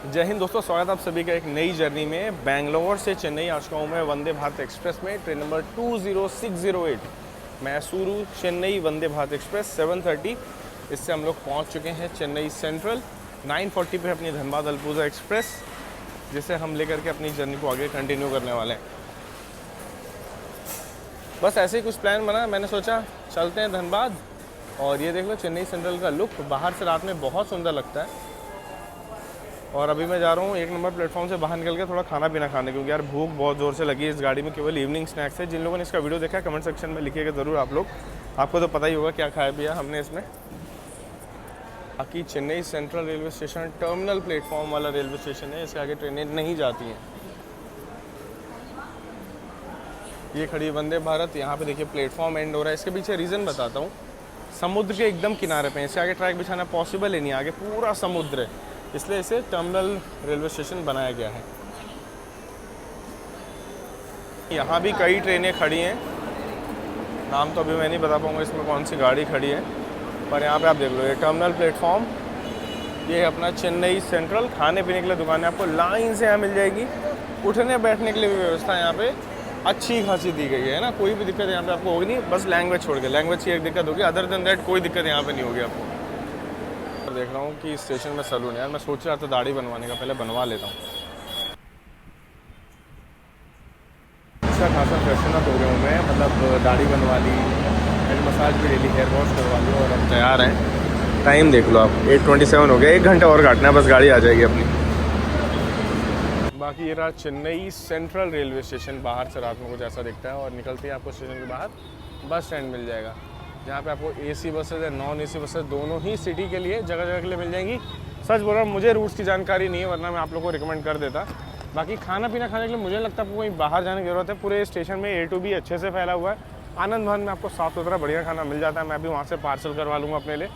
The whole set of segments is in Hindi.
जय हिंद दोस्तों, स्वागत है आप सभी का एक नई जर्नी में। बेंगलोर से चेन्नई आज का हूँ मैं वंदे भारत एक्सप्रेस में, train number 20608 Mysuru Chennai Vande Bharat express 7:30। इससे हम लोग पहुँच चुके हैं चेन्नई सेंट्रल। 9:40 पे अपनी धनबाद अल्पुजा एक्सप्रेस, जिसे हम लेकर के अपनी जर्नी को आगे कंटिन्यू करने वाले हैं। बस ऐसे ही कुछ प्लान बना, मैंने सोचा चलते हैं धनबाद। और ये देख लो चेन्नई सेंट्रल का लुक बाहर से रात में बहुत सुंदर लगता है। और अभी मैं जा रहा हूँ 1 नंबर प्लेटफॉर्म से बाहर निकल के थोड़ा खाना पीना खाने, क्योंकि यार भूख बहुत ज़ोर से लगी है। इस गाड़ी में केवल इवनिंग स्नैक्स है। जिन लोगों ने इसका वीडियो देखा है कमेंट सेक्शन में लिखिएगा ज़रूर आप लोग। आपको तो पता ही होगा क्या खाया पिया हमने इसमें। बाकी Chennai central railway station terminal platform वाला रेलवे स्टेशन है, इसके आगे ट्रेनें नहीं जाती हैं। ये खड़ी वंदे भारत, यहाँ पे देखिए प्लेटफॉर्म एंड हो रहा है। इसके पीछे रीज़न बताता हूँ। समुद्र के एकदम किनारे पे, इससे आगे ट्रैक बिछाना पॉसिबल ही नहीं, आगे पूरा समुद्र है, इसलिए इसे टर्मिनल रेलवे स्टेशन बनाया गया है। यहाँ भी कई ट्रेनें खड़ी हैं, नाम तो अभी मैं नहीं बता पाऊँगा इसमें कौन सी गाड़ी खड़ी है, पर यहाँ पे आप देख लो ये टर्मिनल प्लेटफॉर्म। ये है अपना चेन्नई सेंट्रल। खाने पीने के लिए दुकानें आपको लाइन से यहाँ मिल जाएगी। उठने बैठने के लिए भी व्यवस्था यहाँ पे अच्छी खासी दी गई है ना। कोई भी दिक्कत यहाँ पे आपको होगी नहीं, बस लैंग्वेज छोड़ के। लैंग्वेज की एक दिक्कत होगी, अदर देन दैट कोई दिक्कत यहाँ पे नहीं होगी आपको। देख रहा हूँ कि स्टेशन में सैलून है यार, मैं सोच रहा था दाढ़ी बनवाने का, पहले बनवा लेता हूँ। अच्छा खासा फ्रेशन अप हो गया हूँ मैं, मतलब दाढ़ी बनवा ली, हेड मसाज भी ले ली, हेयर वॉश करवा ली और अब तैयार हैं। टाइम देख लो आप, 8:27 हो गया। 1 घंटा और काटना है, बस गाड़ी आ जाएगी अपनी। बाकी ये रहा चेन्नई सेंट्रल रेलवे स्टेशन। बाहर से रात में कुछ ऐसा दिखता है और निकलते ही आपको स्टेशन के बाहर बस स्टैंड मिल जाएगा, जहाँ पे आपको एसी बसेज या नॉन एसी बसेज दोनों ही सिटी के लिए जगह जगह के लिए मिल जाएंगी। सच बोल रहा हूँ, मुझे रूट्स की जानकारी नहीं है, वरना मैं आप लोगों को रिकमेंड कर देता। बाकी खाना पीना खाने के लिए मुझे लगता है आपको कहीं बाहर जाने की ज़रूरत है। पूरे स्टेशन में A to B अच्छे से फैला हुआ है। आनंद भवन में आपको साफ़ सुथरा बढ़िया खाना मिल जाता है। मैं भी वहाँ से पार्सल करवा लूँगा अपने लिए।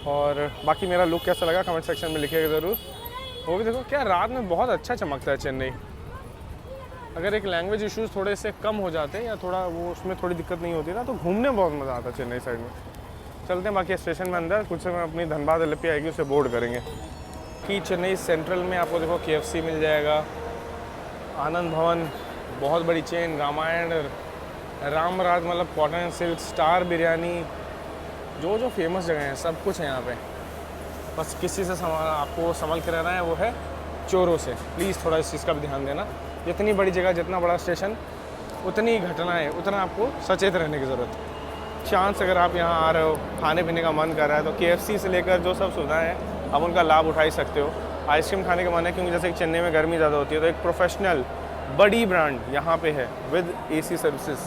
और बाकी मेरा लुक कैसा लगा कमेंट सेक्शन में लिखिएगा ज़रूर। वो भी देखो क्या रात में बहुत अच्छा चमकता है चेन्नई। अगर एक लैंग्वेज इश्यूज़ थोड़े से कम हो जाते हैं या थोड़ा वो उसमें थोड़ी दिक्कत नहीं होती ना, तो घूमने में बहुत मज़ा आता है चेन्नई साइड में। चलते हैं बाकी स्टेशन में अंदर, कुछ समय अपनी धनबाद एलपी आएगी उसे बोर्ड करेंगे। कि चेन्नई सेंट्रल में आपको देखो KFC मिल जाएगा, आनंद भवन बहुत बड़ी चेन, रामायण, रामराज मतलब cotton and silk, star biryani, जो जो फेमस जगह हैं सब कुछ है यहाँ पे। बस किसी से आपको संभल के रहना है, वो है चोरों से। प्लीज़ थोड़ा इस चीज़ का भी ध्यान देना। जितनी बड़ी जगह, जितना बड़ा स्टेशन, उतनी घटनाएं, उतना आपको सचेत रहने की ज़रूरत है। चांस अगर आप यहाँ आ रहे हो, खाने पीने का मन कर रहा है, तो KFC से लेकर जो सब सुविधाएं हैं आप उनका लाभ उठा ही सकते हो। आइसक्रीम खाने का मन है, क्योंकि जैसे कि चेन्नई में गर्मी ज़्यादा होती है, तो एक प्रोफेशनल बड़ी ब्रांड यहाँ पे है विद AC सर्विसेज।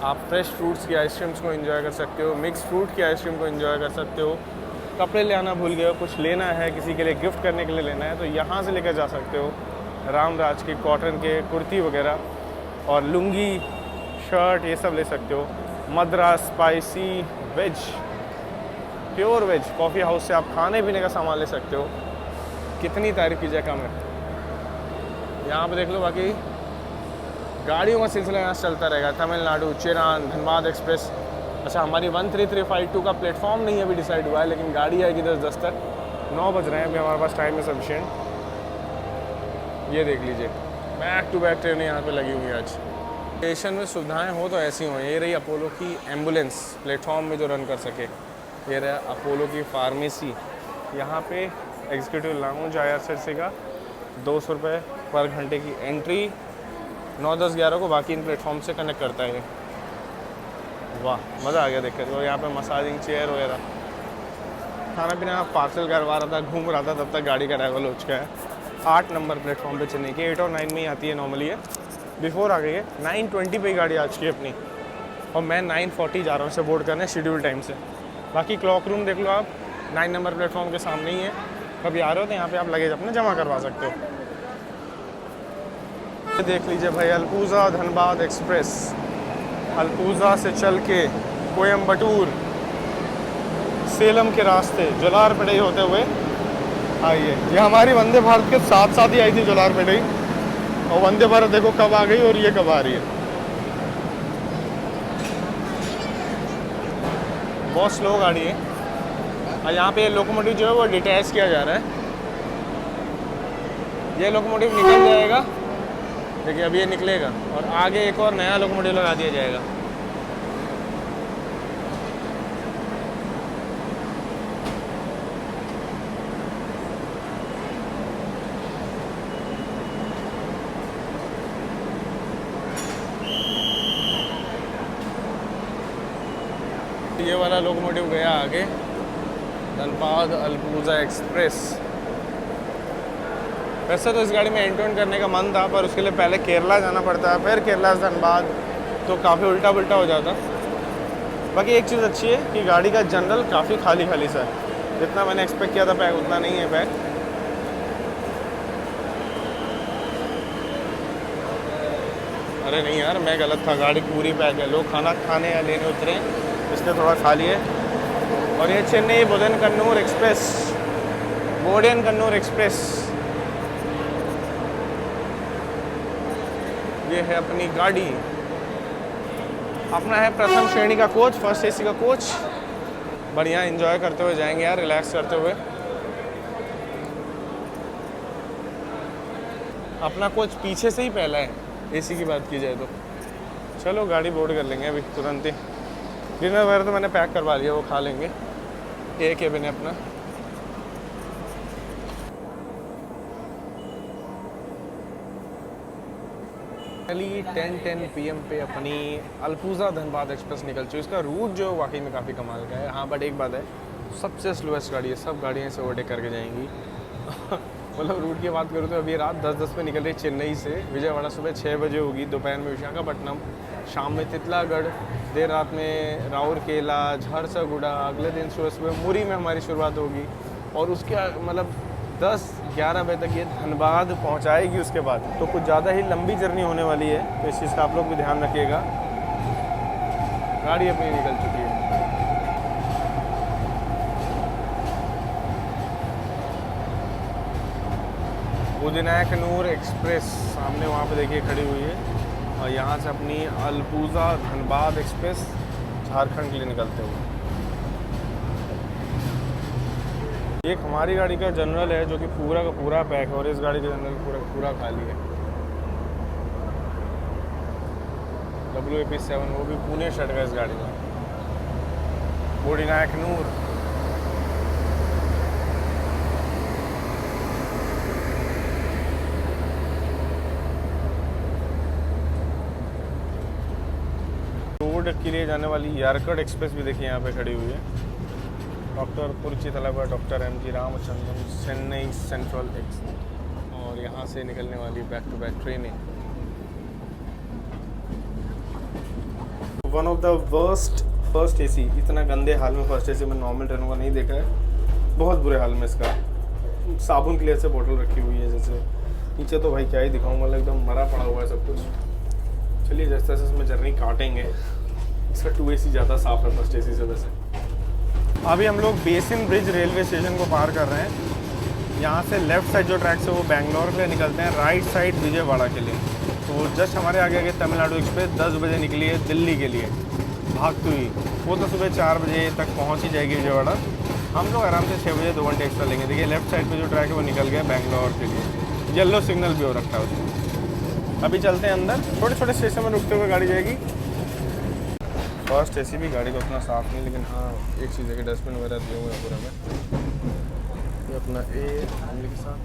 आप फ्रेश फ्रूट्स की आइसक्रीम्स को एंजॉय कर सकते हो, मिक्स फ्रूट की आइसक्रीम को एंजॉय कर सकते हो। कपड़े ले आना भूल गए हो, कुछ लेना है, किसी के लिए गिफ्ट करने के लिए लेना है, तो यहाँ से लेकर जा सकते हो। रामराज की कॉटन के कुर्ती वगैरह और लुंगी, शर्ट, ये सब ले सकते हो। Madras spicy veg, pure veg coffee house से आप खाने पीने का सामान ले सकते हो। कितनी तारीफ़ की जाए कम है। यहाँ पे देख लो, बाकी गाड़ियों का सिलसिला यहाँ से चलता रहेगा। तमिलनाडु, चिरान, धनबाद एक्सप्रेस। अच्छा, हमारी 13352 का प्लेटफॉर्म नहीं अभी डिसाइड हुआ है, लेकिन गाड़ी आएगी 10:10 तक। 9 बज रहे हैं, अभी हमारे पास टाइम है सफिशिएंट। ये देख लीजिए, बैक टू बैक ट्रेनें यहाँ पे लगी हुई हैं आज। स्टेशन में सुविधाएं हो तो ऐसी हों। ये रही अपोलो की एम्बुलेंस, प्लेटफॉर्म में जो रन कर सके। ये रहा अपोलो की फार्मेसी। यहाँ पे एग्जीक्यूटिव लाउंज IRCTC का 200 रुपये पर घंटे की एंट्री 9, 10, 11 को बाकी इन प्लेटफॉर्म से कनेक्ट करता है। वाह, मज़ा आ गया देख कर। तो यहाँ पे मसाजिंग चेयर वगैरह, खाना पीना पार्सल करवा रहा था, घूम रहा था, तब तक गाड़ी का ड्राइवर हो चुका है। 8 नंबर प्लेटफॉर्म पे चेन्नई की 8 और 9 में ही आती है नॉर्मली है। बिफोर आ गई है, 9:20 पे गाड़ी आ चुकी है अपनी, और मैं 9:40 जा रहा हूँ इसे बोर्ड करने शेड्यूल टाइम से। बाकी क्लॉक रूम देख लो आप, 9 नंबर प्लेटफॉर्म के सामने ही है। कभी आ रहे हो तो यहाँ पे आप लगेज अपने जमा करवा सकते हो। देख लीजिए भाई, अल्पुजा धनबाद एक्सप्रेस। अल्पुजा से चल के कोयम्बटूर, सेलम के रास्ते जोलारपेटे होते हुए आइए। ये हमारी वंदे भारत के साथ साथ ही आई थी जोलारपेटे, और वंदे भारत देखो कब आ गई और ये कब आ रही है। बहुत स्लो गाड़ी है। और यहाँ पे लोकोमोटिव जो है वो डिटैच किया जा रहा है। ये लोकोमोटिव निकल जाएगा, देखिए अब ये निकलेगा और आगे एक और नया लोकोमोटिव लगा दिया जाएगा। ये वाला लोकोमोटिव गया आगे, धनबाद अल्पुजा एक्सप्रेस। वैसे तो इस गाड़ी में एंड टू एंड करने का मन था, पर उसके लिए पहले केरला जाना पड़ता है, फिर केरला से धनबाद, तो काफ़ी उल्टा पुल्टा हो जाता। बाकी एक चीज़ अच्छी है कि गाड़ी का जनरल काफ़ी खाली खाली सा है, जितना मैंने एक्सपेक्ट किया था बैग उतना नहीं है बैग। अरे नहीं यार, मैं गलत था, गाड़ी पूरी पैक है, लोग खाना खाने या लेने उतरे, इसलिए थोड़ा खाली है। और ये चेन्नई बोदेन कन्नूर एक्सप्रेस, बोडेन कन्नूर एक्सप्रेस, ये है अपनी गाड़ी। अपना है प्रथम श्रेणी का कोच, फर्स्ट एसी का कोच। बढ़िया एंजॉय करते हुए जाएंगे यार, रिलैक्स करते हुए। अपना कोच पीछे से ही पहला है, एसी की बात की जाए तो। चलो गाड़ी बोर्ड कर लेंगे अभी तुरंत ही। डिनर वगैरह तो मैंने पैक करवा लिया, वो खा लेंगे। एक केबिन है अपना। चली 10:10 PM पे अपनी अल्पुजा धनबाद एक्सप्रेस निकल चुकी है। इसका रूट जो वाकई में काफ़ी कमाल का है। हाँ बट एक बात है, सबसे स्लोएस्ट गाड़ी है, सब गाड़ियाँ से ओवरटेक करके जाएंगी। मतलब रूट की बात करूँ तो अभी रात 10:10 पे निकल रही चेन्नई से, विजयवाड़ा सुबह 6 बजे होगी, दोपहर में विशाखापट्टनम, शाम में तितलागढ़, देर रात में राउरकेला, झारसागुड़ा, अगले दिन सुबह मुरी में हमारी शुरुआत होगी और उसके मतलब 10-11 बजे तक ये धनबाद पहुंचाएगी। उसके बाद तो कुछ ज़्यादा ही लंबी जर्नी होने वाली है, तो इस चीज़ का आप लोग भी ध्यान रखिएगा। गाड़ी अपनी निकल चुकी है। बोदेन-कन्नूर एक्सप्रेस सामने वहाँ पे देखिए खड़ी हुई है, और यहाँ से अपनी अल्पुजा धनबाद एक्सप्रेस झारखंड के लिए निकलते हुए। एक हमारी गाड़ी का जनरल है जो कि पूरा का पूरा पैक है, और इस गाड़ी का जनरल पूरा खाली है। WAP7 वो भी पुणे शर्ट का इस गाड़ी का। बोदेन-कन्नूर के लिए जाने वाली यारकड एक्सप्रेस भी देखिए यहाँ पे खड़ी हुई है। Doctor Puratchi Thalaivar, doctor MG Ramachandran, Chennai central एक्स, और यहाँ से निकलने वाली बैक टू बैक ट्रेनें। One of the worst first AC, इतना गंदे हाल में फर्स्ट एसी में नॉर्मल ट्रेनों का नहीं देखा है। बहुत बुरे हाल में इसका साबुन के लिए से बोतल रखी हुई है, जैसे नीचे तो भाई क्या ही दिखाऊँ, मतलब एकदम मरा पड़ा हुआ है सब कुछ। चलिए जैसे जैसे इसमें जर्नी काटेंगे। इसका 2 AC ज़्यादा साफ है फर्स्ट एसी से वैसे। अभी हम लोग बेसिन ब्रिज रेलवे स्टेशन को पार कर रहे हैं। यहाँ से लेफ़्ट साइड जो ट्रैक्स है वो बैंगलोर के लिए निकलते हैं, राइट साइड विजयवाड़ा के लिए। तो जस्ट हमारे आगे आगे तमिलनाडु एक्सप्रेस 10 बजे निकली है दिल्ली के लिए भागती हुई। वो तो सुबह 4 बजे तक पहुँच ही जाएगी विजयवाड़ा। हम लोग आराम से 6 बजे 2 घंटे एक्स्ट्रा लेंगे। देखिए लेफ्ट साइड पे जो ट्रैक है वो निकल गया बैंगलोर के लिए, येलो सिग्नल भी हो रखा है उसमें। अभी चलते हैं अंदर, छोटे छोटे स्टेशन में रुकते हुए गाड़ी जाएगी। फर्स्ट एसी भी गाड़ी को उतना साफ नहीं, लेकिन हाँ एक चीज़ है कि डस्टबिन वगैरह दिए हुए हैं पूरा में। ये अपना फैमिली के साथ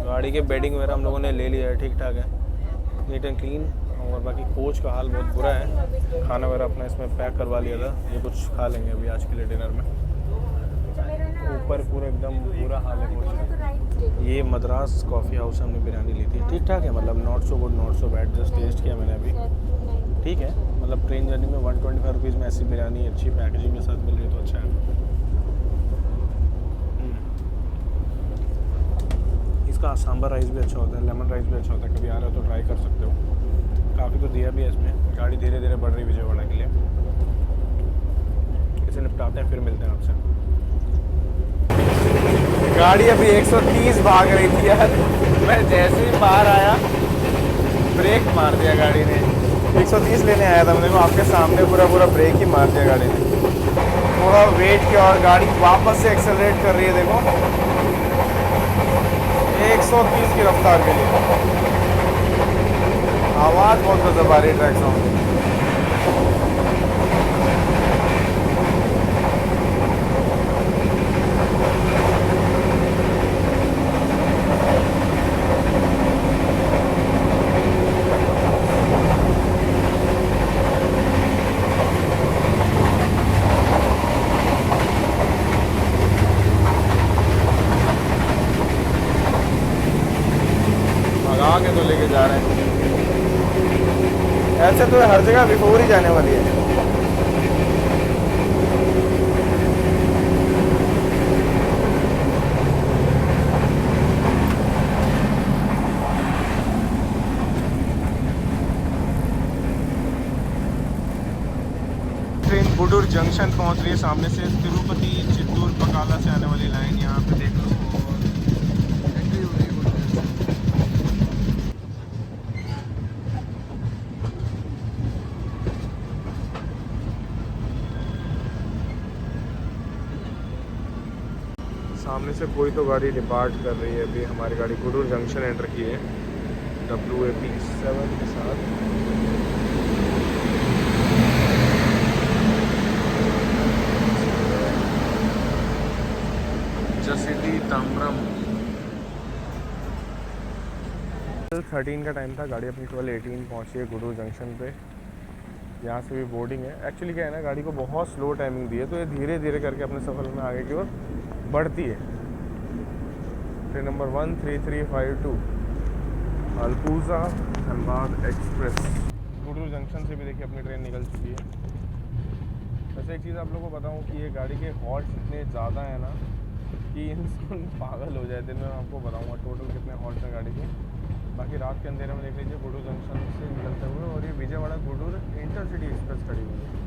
गाड़ी के बेडिंग वगैरह हम लोगों ने ले लिया है, ठीक ठाक है, नीट एंड क्लीन। और बाकी कोच का हाल बहुत बुरा है। खाना वगैरह अपना इसमें पैक करवा लिया था, ये कुछ खा लेंगे अभी आज के लिए डिनर में। ऊपर पूरा एकदम बुरा हाल है कोच का। ये मद्रास कॉफ़ी हाउस से हमने बिरयानी ली थी, ठीक ठाक है, मतलब not so good not so bad, just taste किया मैंने अभी, ठीक है। मतलब ट्रेन जर्नी में 125 रुपीज़ में ऐसी बिरयानी अच्छी पैकेजिंग के साथ मिल रही तो अच्छा है। सांबर राइस भी अच्छा होता है, लेमन राइस भी अच्छा होता है, कभी आ रहे हो तो ट्राई कर सकते हो। काफ़ी तो दिया भी है इसमें। गाड़ी धीरे धीरे बढ़ रही विजयवाड़ा के लिए। इसे निपटाते हैं, फिर मिलते हैं आपसे। गाड़ी अभी 130 भाग रही थी यार, मैं जैसे ही बाहर आया ब्रेक मार दिया गाड़ी ने। 130 लेने आया था, मैंने को आपके सामने पूरा ब्रेक ही मार दिया गाड़ी ने। थोड़ा वेट किया और गाड़ी वापस से एक्सेलरेट कर रही है, देखो 130 की रफ्तार के लिए। आवाज़ बहुत गजब आ रही है ट्रैक साउंड। आगे तो लेके जा रहे हैं, ऐसे तो हर जगह बिफोर ही जाने वाली है। ट्रेन गुडूर जंक्शन पहुंच रही है। सामने से तिरुपति चित्तूर बकाला से आने वाली लाइन यहाँ पे देख लो, और एंट्री हो रही है गुडूर जंक्शन। सामने से कोई तो गाड़ी डिपार्ट कर रही है। अभी हमारी गाड़ी गुडूर जंक्शन एंटर की है WAP7 के साथ। जसिटी ताम्रम 13 का टाइम था, गाड़ी अपनी 12:18 पहुंची है गुडूर जंक्शन पे। यहाँ से भी बोर्डिंग है। एक्चुअली क्या है ना, गाड़ी को बहुत स्लो टाइमिंग दी है, तो ये धीरे धीरे करके अपने सफ़र में आगे की ओर बढ़ती है। Train number 13352 Alappuzha Dhanbad express. Gudur junction से भी देखिए अपनी ट्रेन निकल चुकी है। वैसे एक चीज़ आप लोगों को बताऊँ कि ये गाड़ी के हॉल्ट इतने ज़्यादा हैं ना कि इंसान पागल हो जाए। दिन में मैं आपको बताऊँगा टोटल कितने हॉल्ट हैं गाड़ी के। बाकी रात के अंधेरे में देख लीजिए गुडूर जंक्शन से निकलते हुए, और ये विजयवाड़ा गुडूर इंटरसिटी एक्सप्रेस खड़ी हुई है।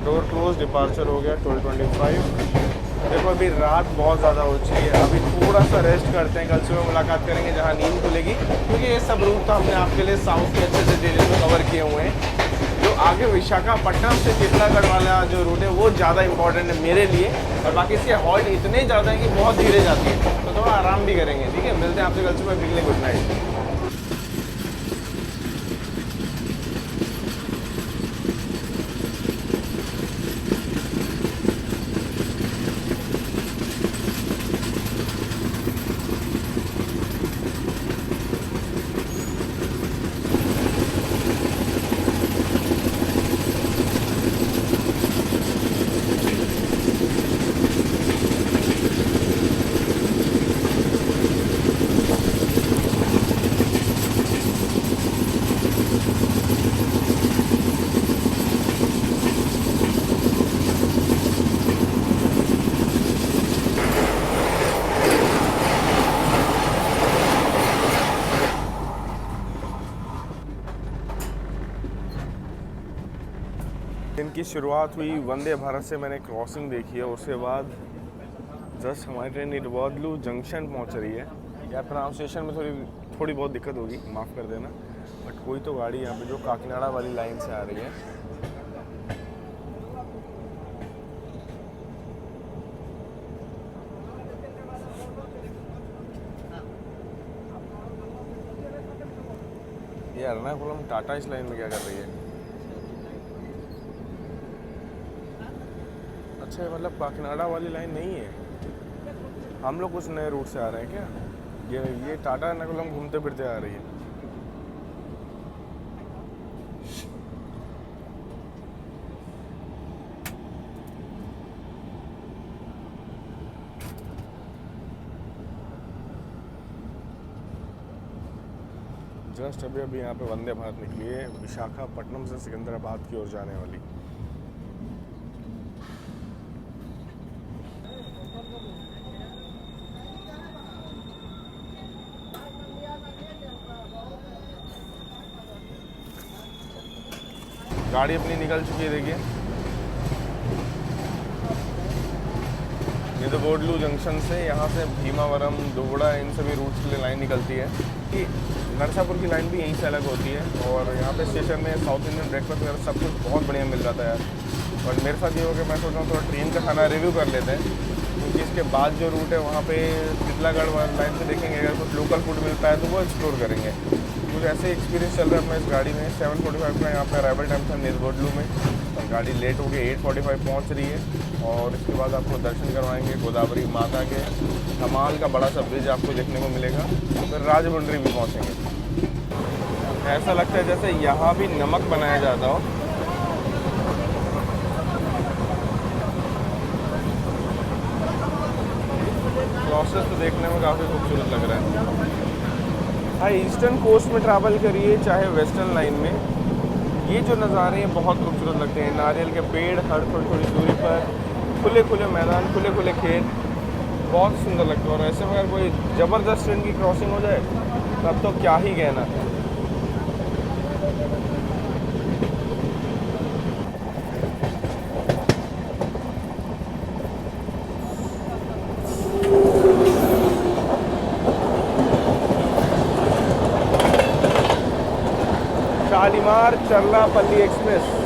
डोर क्लोज, डिपार्चर हो गया 12:25। देखो अभी रात बहुत ज़्यादा हो चुकी है, अभी थोड़ा सा रेस्ट करते हैं, कल सुबह मुलाकात करेंगे जहाँ नींद खुलेगी, क्योंकि ये सब रूट तो हमने आपके लिए साउथ के अच्छे से डिटेल में कवर किए हुए हैं। जो आगे विशाखापट्टनम से चितलागढ़ वाला जो रूट है वो ज़्यादा इंपॉर्टेंट है मेरे लिए, और बाकी इसके हॉल्ट इतने ज़्यादा हैं कि बहुत धीरे जाती है, तो थोड़ा आराम भी करेंगे। ठीक है, मिलते हैं आपसे कल सुबह, बिगले गुड नाइट। दिन की शुरुआत हुई वंदे भारत से, मैंने क्रॉसिंग देखी है, उसके बाद जस्ट हमारी ट्रेन निडवादलू जंक्शन पहुंच रही है। या प्रोनाउंसिएशन में थोड़ी बहुत दिक्कत होगी, माफ़ कर देना, बट कोई तो गाड़ी यहाँ पे जो काकीनाडा वाली लाइन से आ रही है। ये एर्नाकुलम टाटा इस लाइन में क्या कर रही है? अच्छा, मतलब काकीनाडा वाली लाइन नहीं है। हम लोग कुछ नए रूट से आ रहे हैं क्या? ये टाटा एर्नाकुलम घूमते फिरते आ रही है। जस्ट अभी अभी यहाँ पे वंदे भारत निकली है विशाखापट्टनम से सिकंदराबाद की ओर जाने वाली। गाड़ी अपनी निकल चुकी है, देखिए ये तो बोडलू जंक्शन से, यहाँ से भीमावरम, दोगड़ा, इन सभी रूट्स के लिए लाइन निकलती है। कि नरसापुर की लाइन भी यहीं से अलग होती है। और यहाँ पे स्टेशन में साउथ इंडियन ब्रेकफास्ट वगैरह सब कुछ बहुत बढ़िया मिल जाता है यार। और मेरे साथ ये हो कि मैं सोच रहा हूँ थोड़ा ट्रेन का खाना रिव्यू कर लेते हैं, क्योंकि इसके बाद जो रूट है वहाँ पे तितलागढ़ वाली लाइन से देखेंगे, अगर कुछ लोकल फूड मिलता है तो वो एक्सप्लोर करेंगे। कुछ ऐसे एक्सपीरियंस चल रहा है अपना इस गाड़ी में। 7:45 का यहाँ पे अराइवल टाइम था निर्बोडलू में, और गाड़ी लेट हो गई, 8:45 पहुँच रही है। और इसके बाद आपको दर्शन करवाएंगे गोदावरी माता के। कमाल का बड़ा सा ब्रिज आपको देखने को मिलेगा। फिर राजमुंड्री भी पहुँचेंगे। ऐसा लगता है जैसे यहाँ भी नमक बनाया जाता हो। प्रोसेस तो देखने में काफ़ी खूबसूरत लग रहा है। हाँ, ईस्टर्न कोस्ट में ट्रैवल करिए चाहे वेस्टर्न लाइन में, ये जो नज़ारे हैं बहुत खूबसूरत लगते हैं। नारियल के पेड़ हर थोड़ी थोड़ी दूरी पर, खुले खुले मैदान, खुले खुले खेत, बहुत सुंदर लगता है। और ऐसे में अगर कोई ज़बरदस्त ट्रेन की क्रॉसिंग हो जाए तब तो क्या ही कहना। शालीमार चरलापल्ली एक्सप्रेस।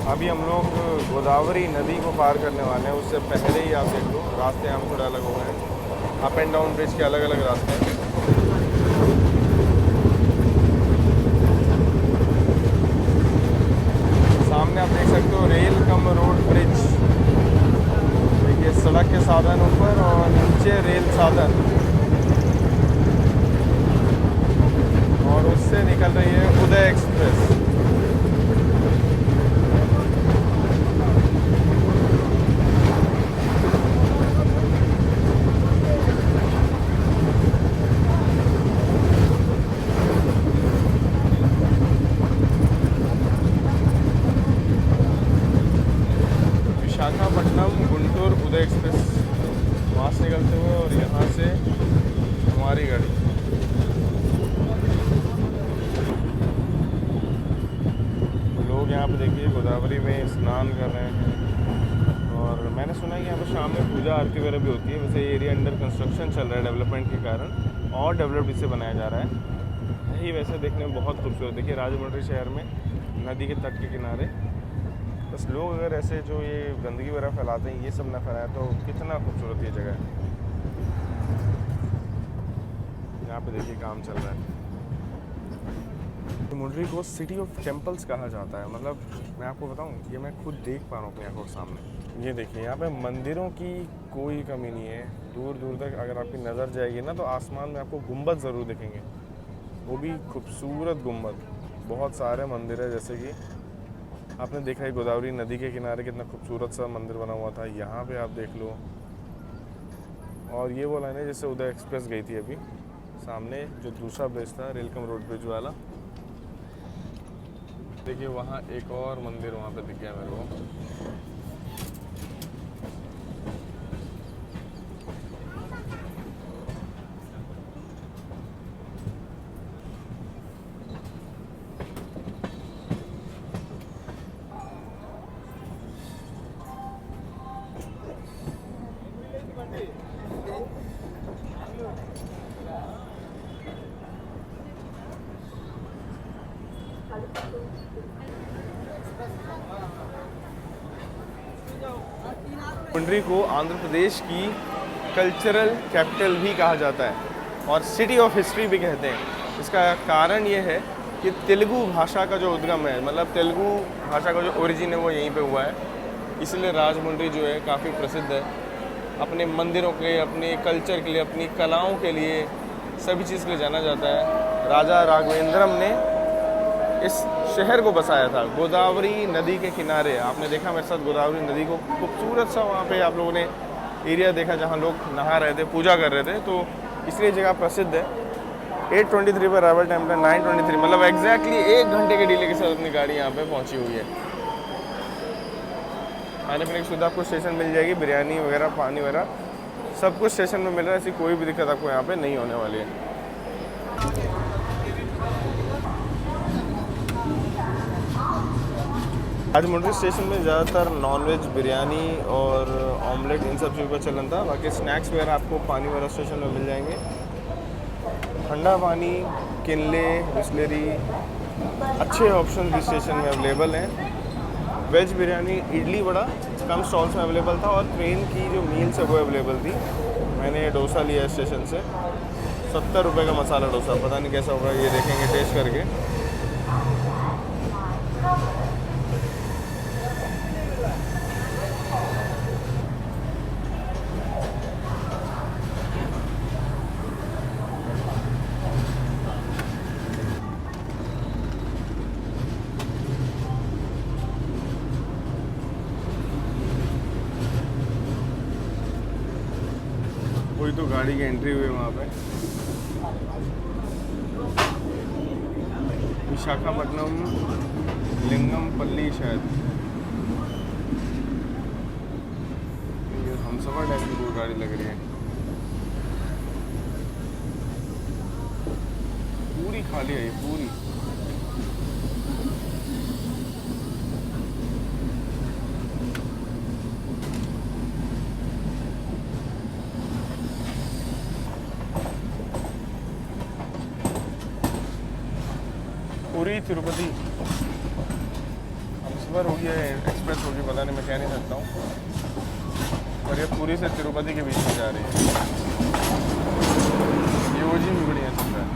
अभी हम लोग गोदावरी नदी को पार करने वाले हैं। उससे पहले ही आप देख लो रास्ते यहाँ थोड़े अलग हो गए हैं। अप एंड डाउन ब्रिज के अलग अलग रास्ते हैं। सामने आप देख सकते हो रेल कम रोड ब्रिज। देखिए सड़क के साधन ऊपर और नीचे रेल साधन, और उससे निकल रही है उदय एक्सप्रेस। विशाखापट्टनम गुंटूर उदय एक्सप्रेस वहाँ से निकलते हुए, और यहाँ से हमारी गाड़ी। लोग यहाँ पे देखिए गोदावरी में स्नान कर रहे हैं। और मैंने सुना है कि यहाँ पे शाम में पूजा आरती वगैरह भी होती है। वैसे ये एरिया अंडर कंस्ट्रक्शन चल रहा है डेवलपमेंट के कारण, और डेवलप्ड इसे बनाया जा रहा है। यही वैसे देखने में बहुत खूबसूरत। देखिए राजमुंड्री शहर में नदी के तट के किनारे, बस लोग अगर ऐसे जो ये गंदगी वगैरह फैलाते हैं ये सब ना फैलाएं तो कितना खूबसूरत ये जगह है। यहाँ पे देखिए काम चल रहा है। मुंड्री को सिटी ऑफ टेम्पल्स कहा जाता है। मतलब मैं आपको बताऊँ, ये मैं खुद देख पा रहा हूँ अपनी आंखों के सामने। ये देखिए यहाँ पे मंदिरों की कोई कमी नहीं है। दूर दूर तक अगर आपकी नज़र जाएगी ना तो आसमान में आपको गुंबद ज़रूर दिखेंगे, वो भी खूबसूरत गुंबद। बहुत सारे मंदिर है, जैसे कि आपने देखा है गोदावरी नदी के किनारे कितना खूबसूरत सा मंदिर बना हुआ था। यहाँ पे आप देख लो। और ये वो लाइन है जिससे उदय एक्सप्रेस गई थी अभी। सामने जो दूसरा ब्रिज था रेलकम रोड ब्रिज वाला, देखिए वहाँ एक और मंदिर वहाँ पे दिख गया मेरे को। राजमुंड्री को आंध्र प्रदेश की कल्चरल कैपिटल भी कहा जाता है और सिटी ऑफ हिस्ट्री भी कहते हैं। इसका कारण ये है कि तेलुगु भाषा का जो उद्गम है, मतलब तेलुगु भाषा का जो ओरिजिन है वो यहीं पे हुआ है, इसलिए राजमुंड्री जो है काफ़ी प्रसिद्ध है अपने मंदिरों के लिए, अपने कल्चर के लिए, अपनी कलाओं के लिए, सभी चीज़ के लिए जाना जाता है। राजा राघवेंद्रम ने इस शहर को बसाया था गोदावरी नदी के किनारे। आपने देखा मेरे साथ गोदावरी नदी को, खूबसूरत सा वहाँ पे आप लोगों ने एरिया देखा जहाँ लोग नहा रहे थे, पूजा कर रहे थे, तो इसलिए जगह प्रसिद्ध है। 8:23 पर अराइवल टाइम था, 9:23, मतलब एग्जैक्टली 1 घंटे के डिले के साथ अपनी गाड़ी यहाँ पे पहुँची हुई है। खाने पीने की सुविधा आपको स्टेशन मिल जाएगी, बिरयानी वगैरह, पानी वगैरह सब कुछ स्टेशन में मिल रहा है। ऐसी कोई भी दिक्कत आपको यहाँ पे नहीं होने वाली है। राजमुंड्री स्टेशन में ज़्यादातर नॉनवेज, बिरयानी और ऑमलेट इन सब चीज़ों का चलन था। बाकी स्नैक्स वगैरह आपको पानी वगैरह स्टेशन में मिल जाएंगे। ठंडा पानी, किनले, बिस्लेरी, अच्छे ऑप्शन भी स्टेशन में अवेलेबल हैं। वेज बिरयानी, इडली वड़ा कम स्टॉल्स में अवेलेबल था और ट्रेन की जो मील्स है वो अवेलेबल थी। मैंने डोसा लिया है स्टेशन से, 70 रुपये का मसाला डोसा, पता नहीं कैसा होगा, ये देखेंगे टेस्ट करके। कोई तो गाड़ी की एंट्री हुई है वहाँ पे। विशाखापट्टनम लिंगमपल्ली शायद, ये हमसफर टाइप की कोई गाड़ी लग रही है। पूरी खाली है ये, पूरी। पूरी तिरुपति हमसफर होगी या एक्सप्रेस होगी पता नहीं, मैं कह नहीं सकता हूँ, और ये पूरी से तिरुपति के बीच में जा रही है। ये ओजी भी बढ़िया चल रहा है।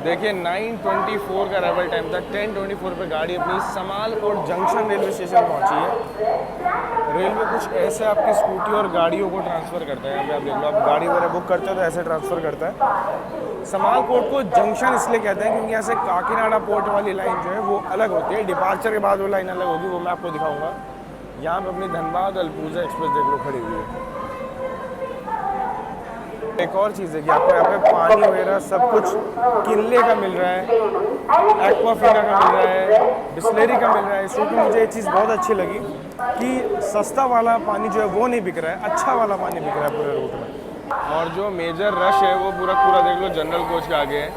देखिए 9:24 का अराइवल टाइम था। 10:24 पे गाड़ी अपनी समालकोट जंक्शन रेलवे स्टेशन पहुंची है। रेलवे कुछ ऐसे आपकी स्कूटी और गाड़ियों को ट्रांसफ़र करता है। यहाँ पे आप देख लो, आप गाड़ी वगैरह बुक करते हो तो ऐसे ट्रांसफ़र करता है। समालकोट को जंक्शन इसलिए कहते हैं क्योंकि यहाँ से काकीनाडा पोर्ट वाली लाइन जो है वो अलग होती है। डिपार्चर के बाद वो लाइन अलग होगी, वो मैं आपको दिखाऊँगा। यहाँ पर अपनी धनबाद अल्पुजा एक्सप्रेस देख लो खड़ी हुई है। एक और चीज़ है कि आपको यहाँ पे पानी वगैरह सब कुछ किनले का मिल रहा है, एक्वाफिना का मिल रहा है, बिस्लेरी का मिल रहा है। क्योंकि मुझे ये चीज़ बहुत अच्छी लगी कि सस्ता वाला पानी जो है वो नहीं बिक रहा है, अच्छा वाला पानी बिक रहा है पूरे रूट में। और जो मेजर रश है वो पूरा देख लो जनरल कोच के आगे है।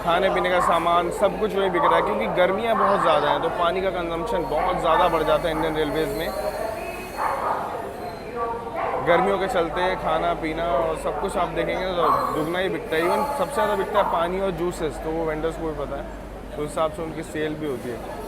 खाने पीने का सामान सब कुछ वही बिक रहा है क्योंकि गर्मियाँ बहुत ज़्यादा हैं तो पानी का कंजम्पशन बहुत ज़्यादा बढ़ जाता है इंडियन रेलवेज़ में। गर्मियों के चलते खाना पीना और सब कुछ आप देखेंगे तो दुगना ही बिकता है। इवन सबसे ज़्यादा बिकता है पानी और जूसेस, तो वो वेंडर्स को भी पता है, तो उस हिसाब से उनकी सेल भी होती है।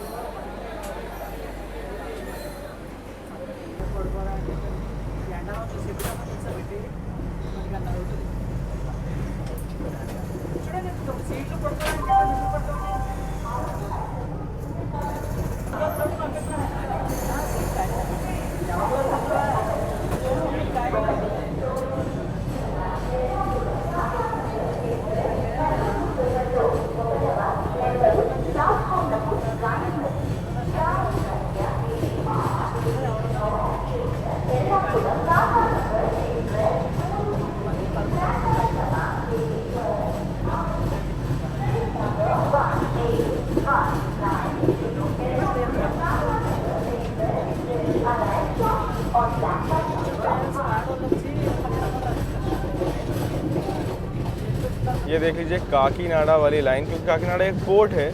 ये देख लीजिए काकीनाडा वाली लाइन, क्योंकि काकीनाडा एक पोर्ट है